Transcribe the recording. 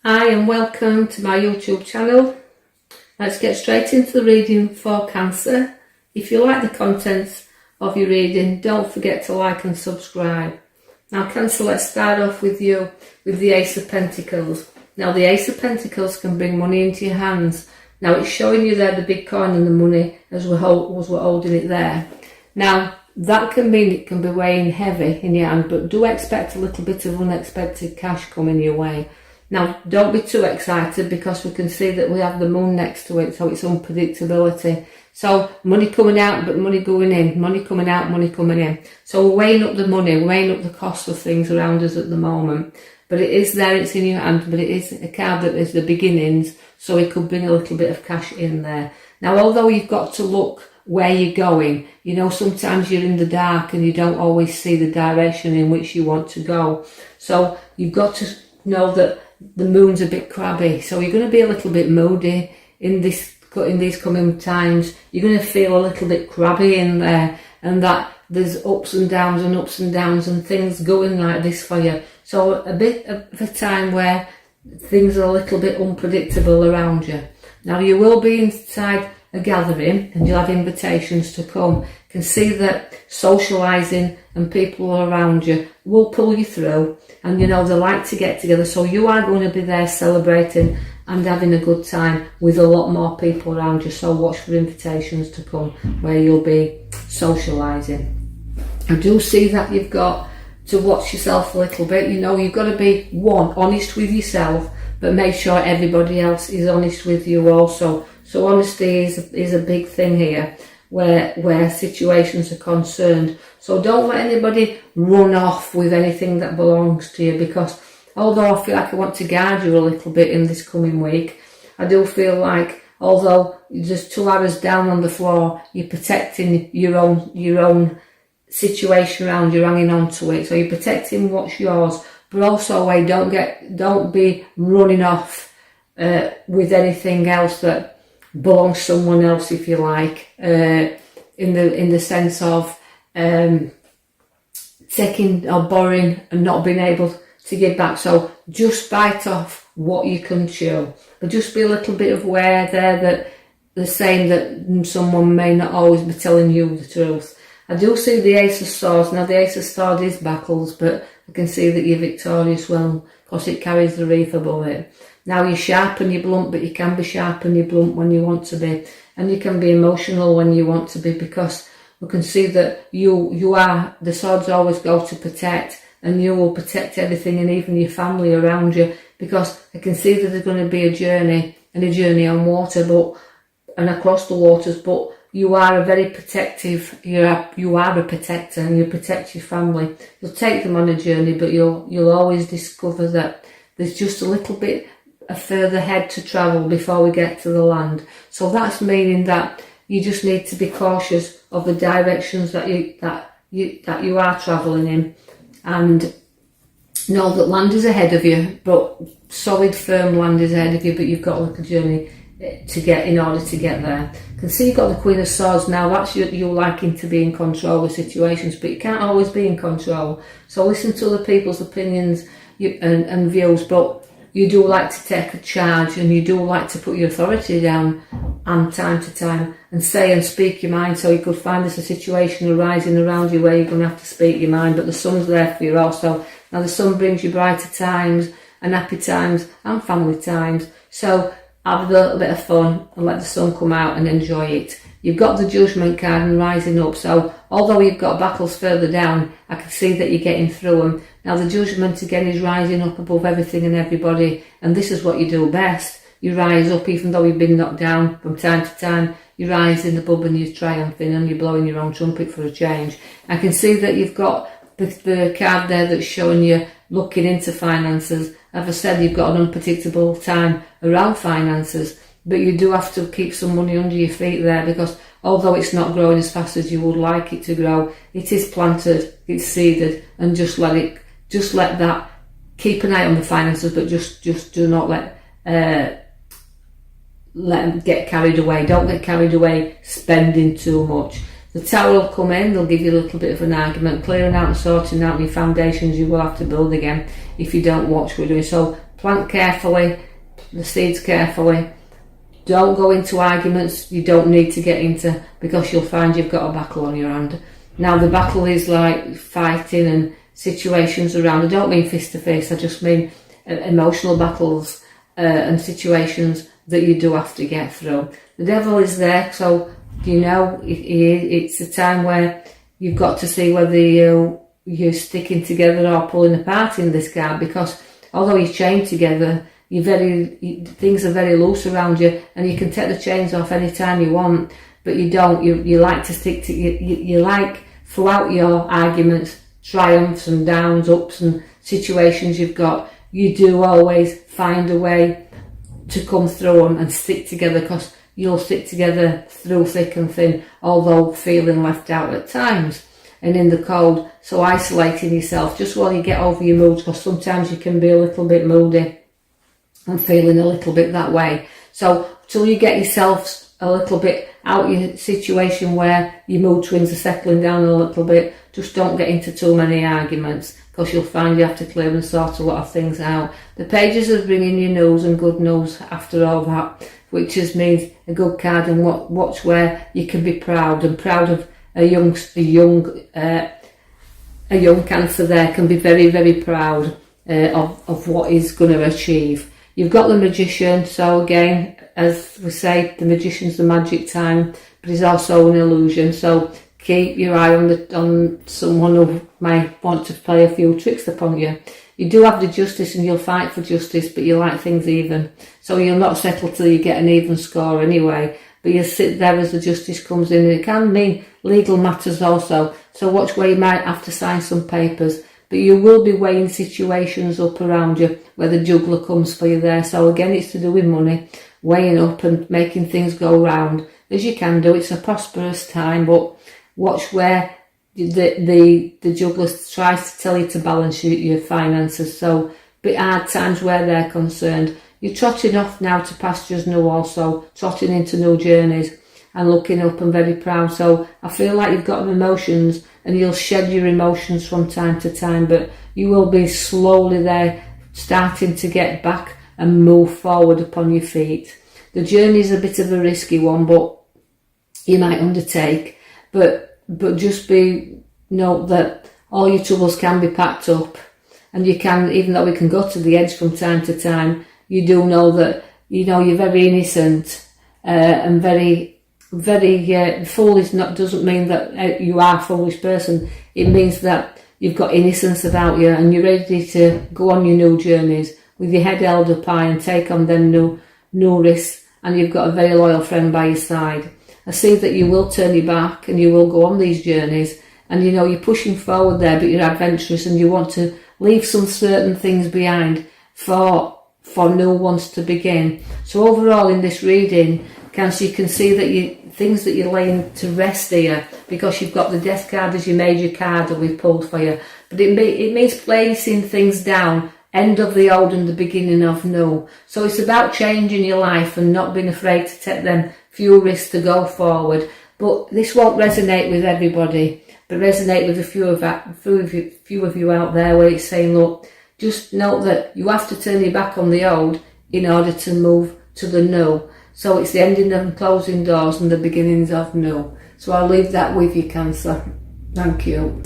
Hi and welcome to my YouTube channel. Let's get straight into the reading for Cancer. If you like the contents of your reading, don't forget to like and subscribe. Now Cancer, let's start off with you with the Ace of Pentacles. Now the Ace of Pentacles can bring money into your hands. Now it's showing you there the big coin and the money as we're holding it there. Now that can mean it can be weighing heavy in your hand, but do expect a little bit of unexpected cash coming your way. Now, don't be too excited because we can see that we have the moon next to it, so it's unpredictability. So, money coming out, but money going in. Money coming out, money coming in. So, we're weighing up the money, we're weighing up the cost of things around us at the moment. But it is there, it's in your hand, but it is a card that is the beginnings, so it could bring a little bit of cash in there. Now, although you've got to look where you're going, you know, sometimes you're in the dark and you don't always see the direction in which you want to go. So, you've got to know that the moon's a bit crabby, so you're going to be a little bit moody in these coming times. You're going to feel a little bit crabby in there, and that there's ups and downs and things going like this for you. So a bit of a time where things are a little bit unpredictable around you. Now you will be inside a gathering and you'll have invitations to come. You can see that socialising and people around you will pull you through, and you know they like to get together, so you are going to be there celebrating and having a good time with a lot more people around you. So watch for invitations to come where you'll be socialising. I do see that you've got to watch yourself a little bit. You know, you've got to be honest with yourself, but make sure everybody else is honest with you also. So honesty is a big thing here where situations are concerned. So don't let anybody run off with anything that belongs to you, because although I feel like I want to guard you a little bit in this coming week, I do feel like although there's 2 arrows down on the floor, you're protecting your own situation around you, hanging on to it. So you're protecting what's yours, but also don't be running off with anything else that belongs to someone else, if you like, in the sense of taking or borrowing and not being able to give back. So just bite off what you can chew, but just be a little bit aware there that the saying that someone may not always be telling you the truth. I do see the Ace of Swords. Now the Ace of Swords is battles, but I can see that you're victorious, well, because it carries the wreath above it. Now you're sharp and you're blunt, but you can be sharp and you're blunt when you want to be, and you can be emotional when you want to be, because we can see that you are, the swords always go to protect, and you will protect everything and even your family around you, because I can see that there's going to be a journey on water, and across the waters, but you are a very protective, you are a protector, and you protect your family. You'll take them on a journey, but you'll always discover that there's just a little bit a further head to travel before we get to the land. So that's meaning that you just need to be cautious of the directions that you are travelling in, and know that land is ahead of you, but solid firm land is ahead of you, but you've got like a journey to get in order to get there. You can see you've got the Queen of Swords. Now that's you liking to be in control of situations, but you can't always be in control. So listen to other people's opinions and views, but you do like to take a charge, and you do like to put your authority down and time to time and say and speak your mind. So you could find there's a situation arising around you where you're going to have to speak your mind, but the sun's there for you also. Now the sun brings you brighter times and happy times and family times. So have a little bit of fun and let the sun come out and enjoy it. You've got the Judgment card and rising up, so although you've got battles further down, I can see that you're getting through them. Now the Judgment again is rising up above everything and everybody, and this is what you do best. You rise up even though you've been knocked down from time to time. You rise in the bub and you're triumphing and you're blowing your own trumpet for a change. I can see that you've got the card there that's showing you looking into finances. As I said, you've got an unpredictable time around finances, but you do have to keep some money under your feet there, because although it's not growing as fast as you would like it to grow, it is planted, it's seeded, and just let that, keep an eye on the finances, but just do not let them get carried away. Don't get carried away spending too much. The Tower will come in, they'll give you a little bit of an argument, clearing out and sorting out your foundations you will have to build again if you don't watch what we're doing. So plant carefully, the seeds carefully. Don't go into arguments you don't need to get into, because you'll find you've got a battle on your hand. Now the battle is like fighting and situations around. I don't mean fist to face, I just mean emotional battles and situations that you do have to get through. The devil is there, so it's a time where you've got to see whether you're sticking together or pulling apart in this card, because although you're chained together, things are very loose around you, and you can take the chains off anytime you want, but you don't. You like to stick to you like throughout your arguments, triumphs and downs, ups and situations you've got, you do always find a way to come through them and stick together, because you'll stick together through thick and thin, although feeling left out at times and in the cold. So isolating yourself just while you get over your moods, because sometimes you can be a little bit moody and feeling a little bit that way. So till you get yourself a little bit out your situation where your mood swings are settling down a little bit, just don't get into too many arguments, because you'll find you have to clear and sort a lot of things out. The pages are bringing you news and good news after all that, which just means a good card, and watch where you can be proud of a young Cancer there can be very, very proud of what he's going to achieve. You've got the Magician, so again, as we say, the Magician's the magic time, but he's also an illusion, so keep your eye on someone who might want to play a few tricks upon you. You do have the Justice, and you'll fight for justice, but you like things even, so you'll not settle till you get an even score anyway, but you'll sit there as the Justice comes in. It can mean legal matters also, so watch where you might have to sign some papers, but you will be weighing situations up around you where the juggler comes for you there. So again, it's to do with money, weighing up and making things go round as you can do. It's a prosperous time, but watch where the juggler tries to tell you to balance your finances. So bit hard times where they're concerned. You're trotting off now to pastures new, also trotting into new journeys and looking up and very proud. So I feel like you've got emotions, and you'll shed your emotions from time to time, but you will be slowly there starting to get back and move forward upon your feet. The journey is a bit of a risky one, but you might undertake, but just note that all your troubles can be packed up, and you can, even though we can go to the edge from time to time, you do know that you're very innocent and very foolish. Doesn't mean that you are a foolish person. It means that you've got innocence about you, and you're ready to go on your new journeys with your head held up high and take on them new risks, and you've got a very loyal friend by your side. I see that you will turn your back and you will go on these journeys, and you're pushing forward there, but you're adventurous and you want to leave some certain things behind for new ones to begin. So overall in this reading, Cancer, you can see that things that you're laying to rest here, because you've got the Death card as your major card that we've pulled for you, but it means placing things down, end of the old and the beginning of new. So it's about changing your life and not being afraid to take them few risks to go forward. But this won't resonate with everybody, but resonate with a few of you out there, where it's saying, look, just note that you have to turn your back on the old in order to move to the new. So it's the ending and closing doors and the beginnings of new. So I'll leave that with you, Cancer. Thank you.